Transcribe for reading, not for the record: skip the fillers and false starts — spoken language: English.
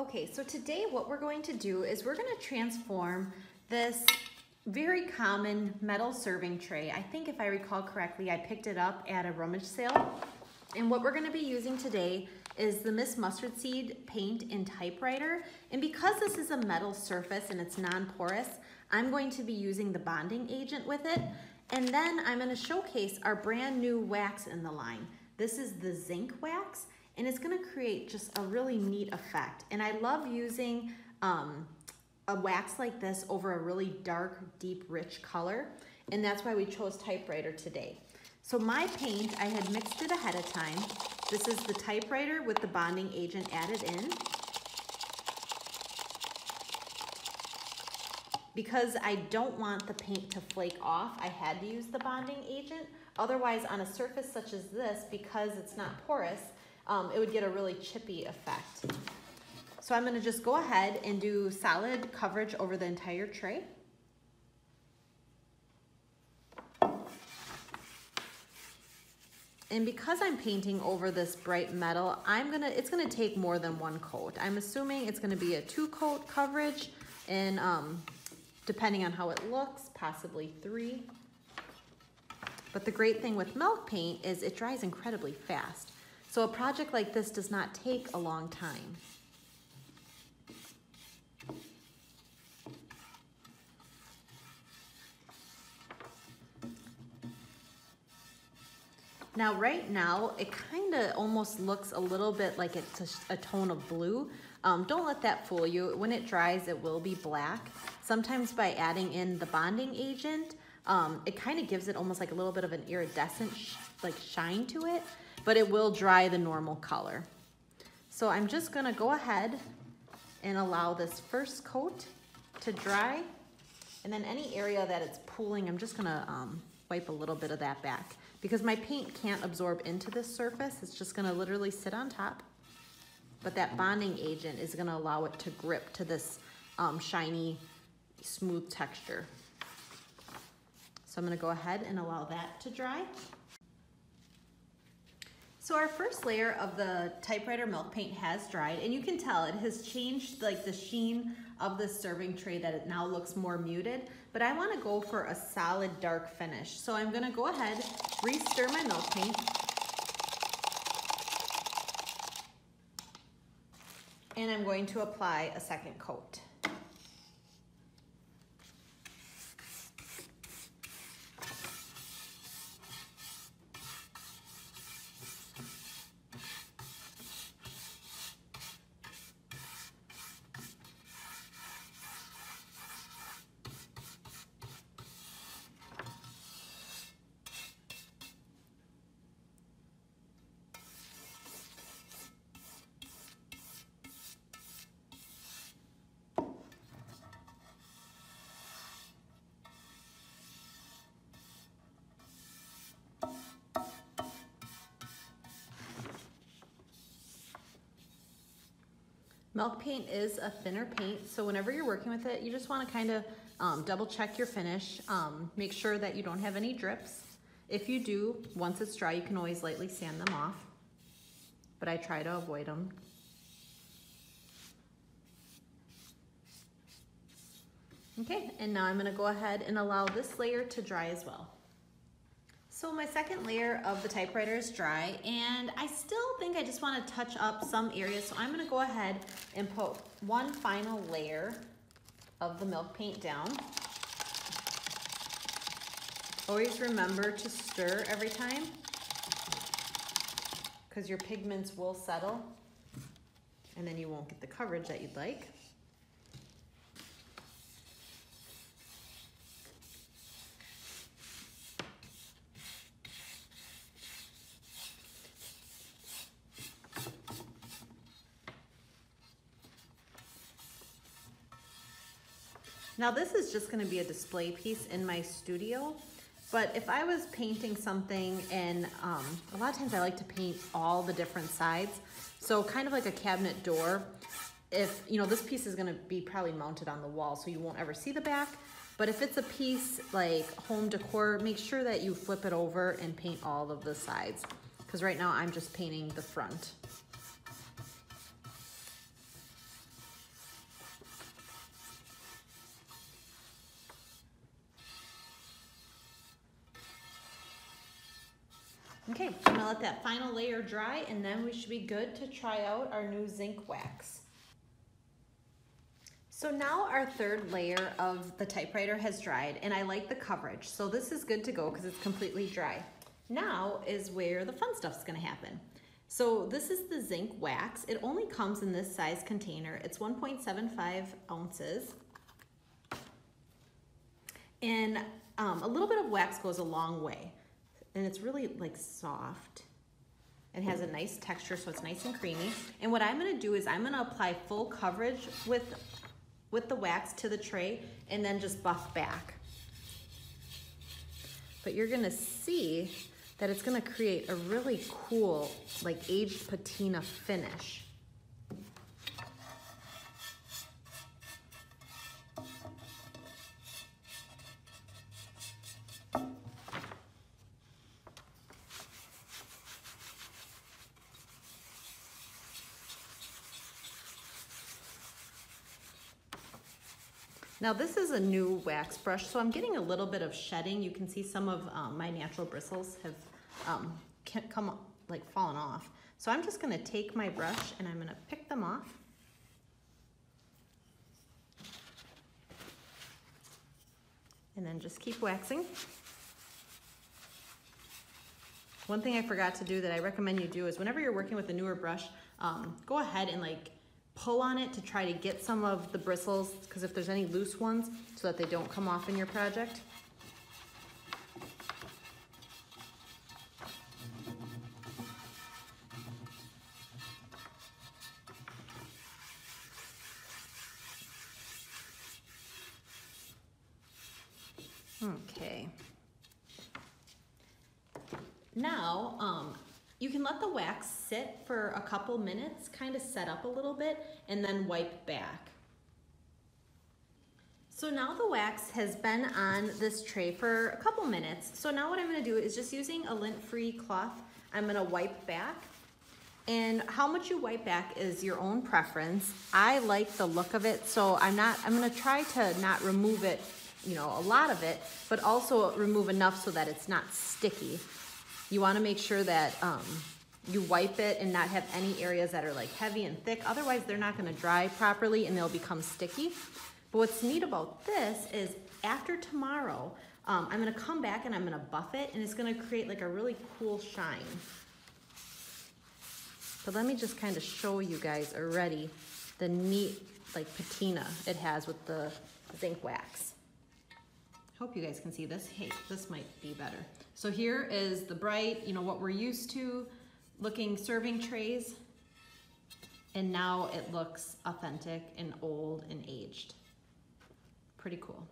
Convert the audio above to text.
Okay, so today what we're going to do is we're going to transform this very common metal serving tray. I think if I recall correctly, I picked it up at a rummage sale. And what we're going to be using today is the Miss Mustard Seed paint and typewriter. And because this is a metal surface and it's non-porous, I'm going to be using the bonding agent with it. And then I'm going to showcase our brand new wax in the line. This is the Zinc Wax, and it's going to create just a really neat effect. And I love using a wax like this over a really dark, deep, rich color. And that's why we chose typewriter today. So my paint, I had mixed it ahead of time. This is the typewriter with the bonding agent added in. Because I don't want the paint to flake off, I had to use the bonding agent. Otherwise, on a surface such as this, because it's not porous, it would get a really chippy effect. So I'm gonna just go ahead and do solid coverage over the entire tray. And because I'm painting over this bright metal, it's gonna take more than one coat. I'm assuming it's gonna be a 2-coat coverage, and depending on how it looks, possibly 3. But the great thing with milk paint is it dries incredibly fast. So a project like this does not take a long time. Now, right now, it kind of almost looks a little bit like it's a tone of blue. Don't let that fool you. When it dries, it will be black. Sometimes by adding in the bonding agent, it kind of gives it almost like a little bit of an iridescent shine to it, but it will dry the normal color. So I'm just gonna go ahead and allow this first coat to dry, and then any area that it's pooling, I'm just gonna wipe a little bit of that back. Because my paint can't absorb into this surface, it's just gonna literally sit on top. But that bonding agent is gonna allow it to grip to this shiny, smooth texture. So I'm gonna go ahead and allow that to dry. So our first layer of the typewriter milk paint has dried, and you can tell it has changed the sheen of the serving tray, that it now looks more muted, but I wanna go for a solid dark finish. So I'm gonna go ahead, re-stir my milk paint, and I'm going to apply a second coat. Milk paint is a thinner paint, so whenever you're working with it, you just want to kind of double check your finish. Make sure that you don't have any drips. If you do, once it's dry, you can always lightly sand them off, but I try to avoid them. Okay, and now I'm going to go ahead and allow this layer to dry as well. So my second layer of the typewriter is dry, and I still think I just want to touch up some areas, so I'm going to go ahead and put one final layer of the milk paint down. Always remember to stir every time, because your pigments will settle, and then you won't get the coverage that you'd like. Now this is just gonna be a display piece in my studio, but if I was painting something, and a lot of times I like to paint all the different sides, so kind of like a cabinet door, if, you know, this piece is gonna be probably mounted on the wall, so you won't ever see the back, but if it's a piece like home decor, make sure that you flip it over and paint all of the sides, because right now I'm just painting the front. Okay, I'm gonna let that final layer dry and then we should be good to try out our new zinc wax. So now our third layer of the typewriter has dried and I like the coverage. So this is good to go because it's completely dry. Now is where the fun stuff's gonna happen. So this is the zinc wax. It only comes in this size container. It's 1.75 ounces. And a little bit of wax goes a long way. And it's really like soft. It has a nice texture, so it's nice and creamy. And what I'm gonna do is I'm gonna apply full coverage with the wax to the tray and then just buff back. But you're gonna see that it's gonna create a really cool, like aged patina finish. Now this is a new wax brush, so I'm getting a little bit of shedding. You can see some of my natural bristles have fallen off. So I'm just gonna take my brush and I'm gonna pick them off. And then just keep waxing. One thing I forgot to do that I recommend you do is whenever you're working with a newer brush, go ahead and pull on it to try to get some of the bristles, because if there's any loose ones, so that they don't come off in your project. Okay. Now, you can let the wax sit for a couple minutes, kind of set up a little bit, and then wipe back. So now the wax has been on this tray for a couple minutes. So now what I'm gonna do is just using a lint-free cloth, I'm gonna wipe back. And how much you wipe back is your own preference. I like the look of it, so I'm gonna try to not remove it, a lot of it, but also remove enough so that it's not sticky. You wanna make sure that you wipe it and not have any areas that are heavy and thick. Otherwise, they're not gonna dry properly and they'll become sticky. But what's neat about this is after tomorrow, I'm gonna come back and I'm gonna buff it and it's gonna create a really cool shine. But let me just kind of show you guys already the neat patina it has with the zinc wax. Hope you guys can see this. Hey, this might be better. So here is the bright, what we're used to looking serving trays. And now it looks authentic and old and aged. Pretty cool.